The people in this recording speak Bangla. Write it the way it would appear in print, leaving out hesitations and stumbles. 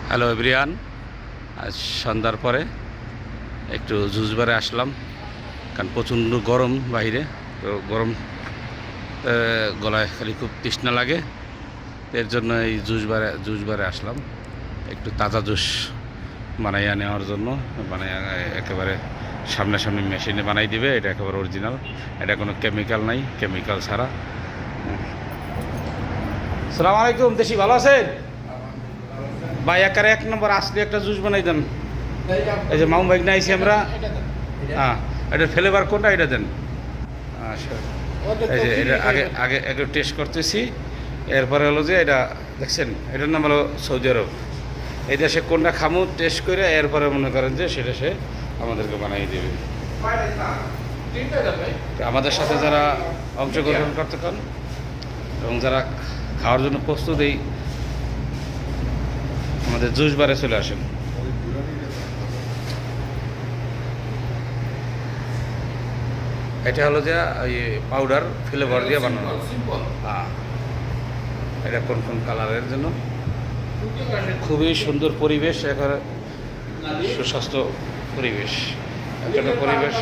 হ্যালো এভরিওয়ান, আজ সন্ধ্যার পরে একটু জুস বারে আসলাম, কারণ প্রচণ্ড গরম বাইরে। তো গরম গলায় খালি খুব তৃষ্ণা লাগে, এর জন্য এই জুস বারে আসলাম একটু তাজা জুস বানাইয়া নেওয়ার জন্য। একেবারে সামনাসামনি মেশিনে বানাই দিবে, এটা একেবারে অরিজিনাল, এটা কোনো কেমিক্যাল নাই, কেমিক্যাল ছাড়া। আসসালামু আলাইকুম, দেশি ভালো আছেন ভাই? একারে এক নম্বর আসলে একটা জুস বানাই দেন। এই যে মামু বাইক না আইসি আমরা, হ্যাঁ এটার ফ্লেভার কোনটা এটা দেন। আচ্ছা, এই যে এটা আগে আগে আগে টেস্ট করতেছি, এরপরে হলো যে এটা দেখছেন, এটার নাম হলো সৌদি আরব। এই দেশে কোনটা খামু টেস্ট করে এরপরে মনে করেন যে সেটা সে আমাদেরকে বানিয়ে দেবে। আমাদের সাথে যারা অংশগ্রহণ করতে চান এবং যারা খাওয়ার জন্য প্রস্তুত, এই আমাদের জুস বারে চলে আসেন। এটা হলো যে পাউডার ফ্লেভার দিয়ে বানানো। হ্যাঁ, এটা কোন কোন কালারের জন্য খুবই সুন্দর পরিবেশ, এখানে সুস্বাস্থ্য পরিবেশ, একটা পরিবেশ